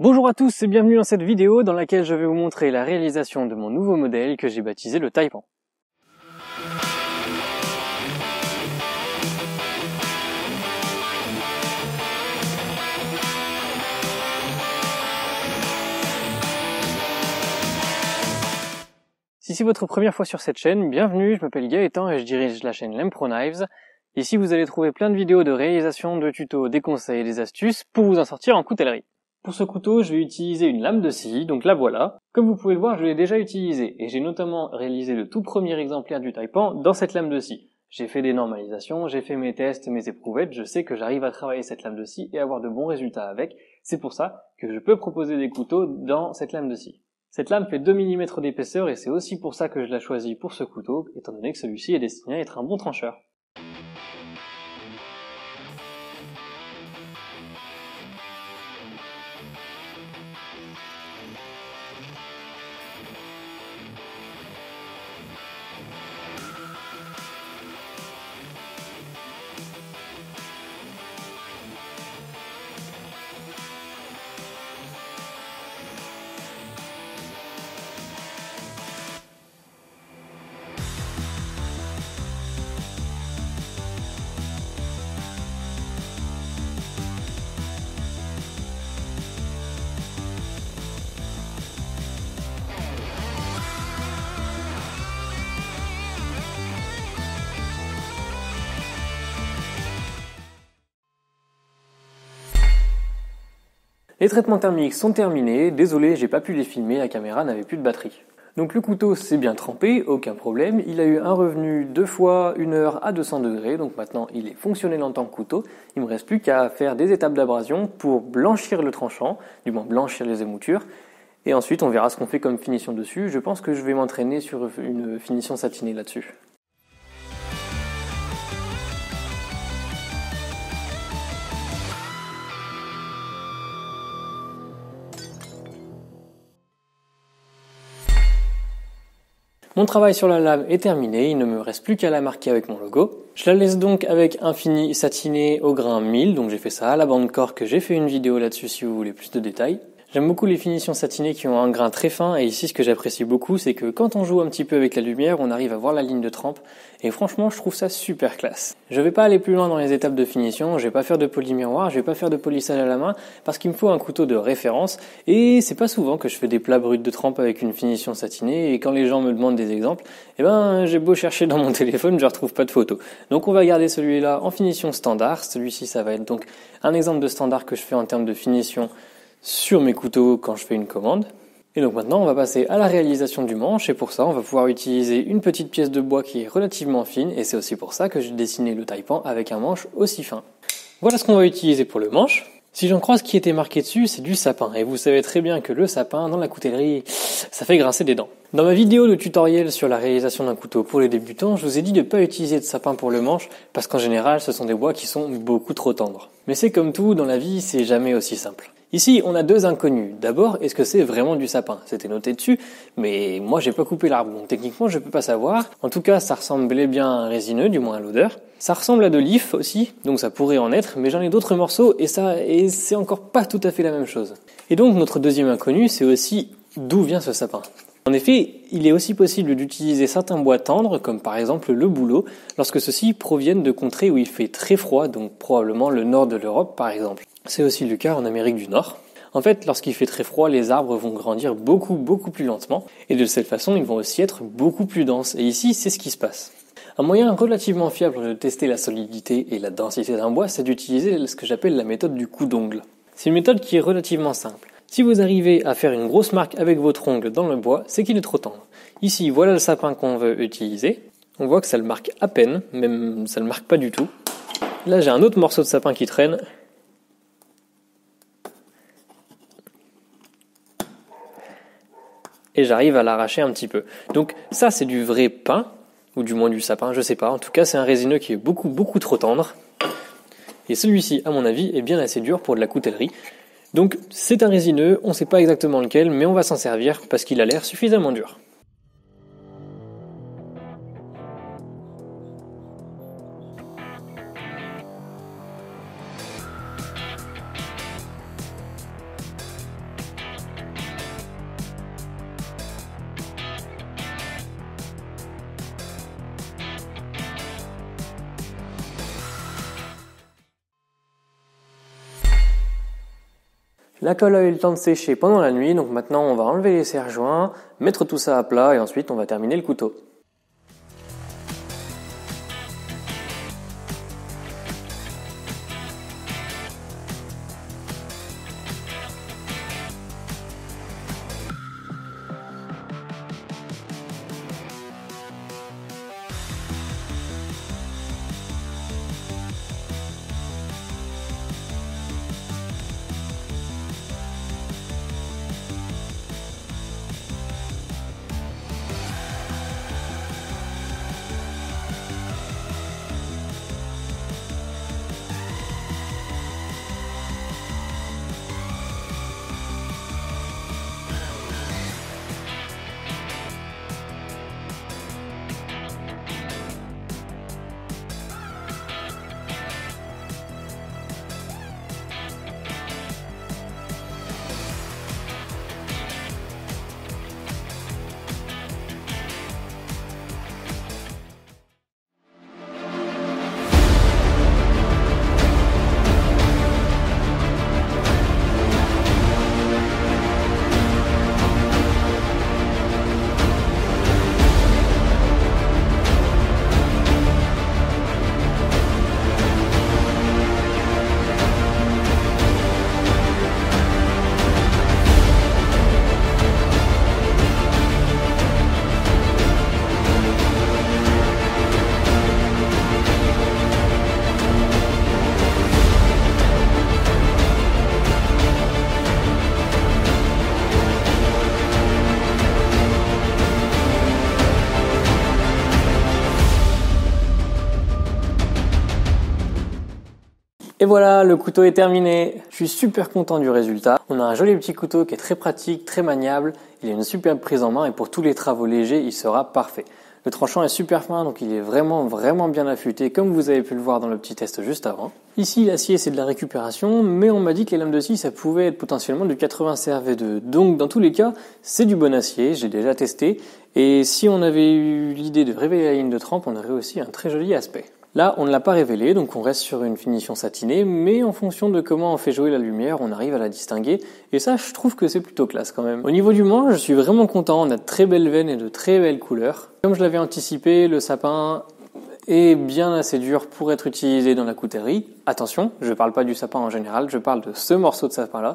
Bonjour à tous et bienvenue dans cette vidéo dans laquelle je vais vous montrer la réalisation de mon nouveau modèle que j'ai baptisé le Taipan. Si c'est votre première fois sur cette chaîne, bienvenue, je m'appelle Gaëtan et je dirige la chaîne Lempro Knives. Ici vous allez trouver plein de vidéos de réalisation, de tutos, des conseils et des astuces pour vous en sortir en coutellerie. Pour ce couteau, je vais utiliser une lame de scie, donc la voilà. Comme vous pouvez le voir, je l'ai déjà utilisée et j'ai notamment réalisé le tout premier exemplaire du Taipan dans cette lame de scie. J'ai fait des normalisations, j'ai fait mes tests, mes éprouvettes, je sais que j'arrive à travailler cette lame de scie et avoir de bons résultats avec. C'est pour ça que je peux proposer des couteaux dans cette lame de scie. Cette lame fait 2 mm d'épaisseur et c'est aussi pour ça que je l'ai choisi pour ce couteau, étant donné que celui-ci est destiné à être un bon trancheur. Les traitements thermiques sont terminés, désolé j'ai pas pu les filmer, la caméra n'avait plus de batterie. Donc le couteau s'est bien trempé, aucun problème, il a eu un revenu 2 fois 1 heure à 200 degrés, donc maintenant il est fonctionnel en tant que couteau. Il me reste plus qu'à faire des étapes d'abrasion pour blanchir le tranchant, du moins blanchir les émoutures, et ensuite on verra ce qu'on fait comme finition dessus. Je pense que je vais m'entraîner sur une finition satinée là-dessus. Mon travail sur la lame est terminé, il ne me reste plus qu'à la marquer avec mon logo. Je la laisse donc avec un fini satiné au grain 1000, donc j'ai fait ça à la bande cork, j'ai fait une vidéo là-dessus si vous voulez plus de détails. J'aime beaucoup les finitions satinées qui ont un grain très fin et ici ce que j'apprécie beaucoup c'est que quand on joue un petit peu avec la lumière on arrive à voir la ligne de trempe et franchement je trouve ça super classe. Je vais pas aller plus loin dans les étapes de finition, je vais pas faire de polymiroir, je vais pas faire de polissage à la main parce qu'il me faut un couteau de référence et c'est pas souvent que je fais des plats bruts de trempe avec une finition satinée et quand les gens me demandent des exemples, j'ai beau chercher dans mon téléphone, je retrouve pas de photos. Donc on va garder celui-là en finition standard, celui-ci ça va être donc un exemple de standard que je fais en termes de finition sur mes couteaux quand je fais une commande. Et donc maintenant on va passer à la réalisation du manche et pour ça on va pouvoir utiliser une petite pièce de bois qui est relativement fine et c'est aussi pour ça que j'ai dessiné le Taipan avec un manche aussi fin. Voilà ce qu'on va utiliser pour le manche. Si j'en crois ce qui était marqué dessus, c'est du sapin et vous savez très bien que le sapin dans la coutellerie, ça fait grincer des dents. Dans ma vidéo de tutoriel sur la réalisation d'un couteau pour les débutants, je vous ai dit de ne pas utiliser de sapin pour le manche parce qu'en général ce sont des bois qui sont beaucoup trop tendres. Mais c'est comme tout dans la vie, c'est jamais aussi simple. Ici, on a deux inconnus. D'abord, est-ce que c'est vraiment du sapin? C'était noté dessus, mais moi j'ai pas coupé l'arbre, donc techniquement je peux pas savoir. En tout cas, ça ressemble bel et bien à un résineux, du moins à l'odeur. Ça ressemble à de l'if aussi, donc ça pourrait en être, mais j'en ai d'autres morceaux et c'est encore pas tout à fait la même chose. Et donc notre deuxième inconnu, c'est aussi d'où vient ce sapin. En effet, il est aussi possible d'utiliser certains bois tendres, comme par exemple le bouleau, lorsque ceux-ci proviennent de contrées où il fait très froid, donc probablement le nord de l'Europe par exemple. C'est aussi le cas en Amérique du Nord. En fait, lorsqu'il fait très froid, les arbres vont grandir beaucoup plus lentement, et de cette façon, ils vont aussi être beaucoup plus denses. Et ici, c'est ce qui se passe. Un moyen relativement fiable de tester la solidité et la densité d'un bois, c'est d'utiliser ce que j'appelle la méthode du coup d'ongle. C'est une méthode qui est relativement simple. Si vous arrivez à faire une grosse marque avec votre ongle dans le bois, c'est qu'il est trop tendre. Ici, voilà le sapin qu'on veut utiliser. On voit que ça le marque à peine, même ça le marque pas du tout. Là, j'ai un autre morceau de sapin qui traîne. Et j'arrive à l'arracher un petit peu. Donc ça, c'est du vrai pin, ou du moins du sapin, je sais pas. En tout cas, c'est un résineux qui est beaucoup trop tendre. Et celui-ci, à mon avis, est bien assez dur pour de la coutellerie. Donc c'est un résineux, on ne sait pas exactement lequel, mais on va s'en servir parce qu'il a l'air suffisamment dur. La colle a eu le temps de sécher pendant la nuit, donc maintenant on va enlever les serre-joints, mettre tout ça à plat et ensuite on va terminer le couteau. Et voilà, le couteau est terminé. Je suis super content du résultat. On a un joli petit couteau qui est très pratique, très maniable. Il a une superbe prise en main et pour tous les travaux légers, il sera parfait. Le tranchant est super fin, donc il est vraiment bien affûté, comme vous avez pu le voir dans le petit test juste avant. Ici, l'acier, c'est de la récupération, mais on m'a dit que les lames de scie, ça pouvait être potentiellement du 80 CRV2. Donc, dans tous les cas, c'est du bon acier, j'ai déjà testé. Et si on avait eu l'idée de révéler la ligne de trempe, on aurait aussi un très joli aspect. Là, on ne l'a pas révélé, donc on reste sur une finition satinée, mais en fonction de comment on fait jouer la lumière, on arrive à la distinguer, et ça, je trouve que c'est plutôt classe quand même. Au niveau du manche, je suis vraiment content, on a de très belles veines et de très belles couleurs. Comme je l'avais anticipé, le sapin est bien assez dur pour être utilisé dans la coutellerie. Attention, je parle pas du sapin en général, je parle de ce morceau de sapin-là.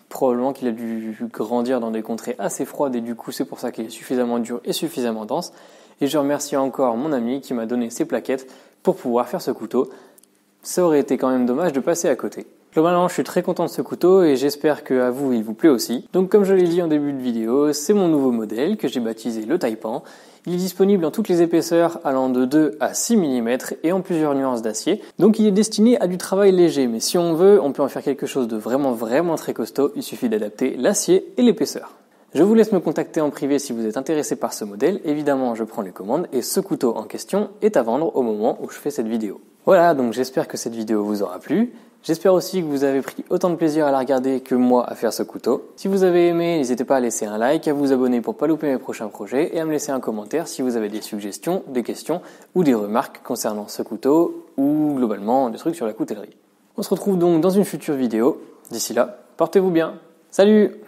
Probablement qu'il a dû grandir dans des contrées assez froides, et du coup, c'est pour ça qu'il est suffisamment dur et suffisamment dense. Et je remercie encore mon ami qui m'a donné ces plaquettes pour pouvoir faire ce couteau. Ça aurait été quand même dommage de passer à côté. Globalement, je suis très content de ce couteau et j'espère qu'à vous, il vous plaît aussi. Donc comme je l'ai dit en début de vidéo, c'est mon nouveau modèle que j'ai baptisé le Taipan. Il est disponible en toutes les épaisseurs allant de 2 à 6 mm et en plusieurs nuances d'acier. Donc il est destiné à du travail léger, mais si on veut, on peut en faire quelque chose de vraiment très costaud. Il suffit d'adapter l'acier et l'épaisseur. Je vous laisse me contacter en privé si vous êtes intéressé par ce modèle. Évidemment, je prends les commandes et ce couteau en question est à vendre au moment où je fais cette vidéo. Voilà, donc j'espère que cette vidéo vous aura plu. J'espère aussi que vous avez pris autant de plaisir à la regarder que moi à faire ce couteau. Si vous avez aimé, n'hésitez pas à laisser un like, à vous abonner pour pas louper mes prochains projets et à me laisser un commentaire si vous avez des suggestions, des questions ou des remarques concernant ce couteau ou globalement des trucs sur la coutellerie. On se retrouve donc dans une future vidéo. D'ici là, portez-vous bien. Salut!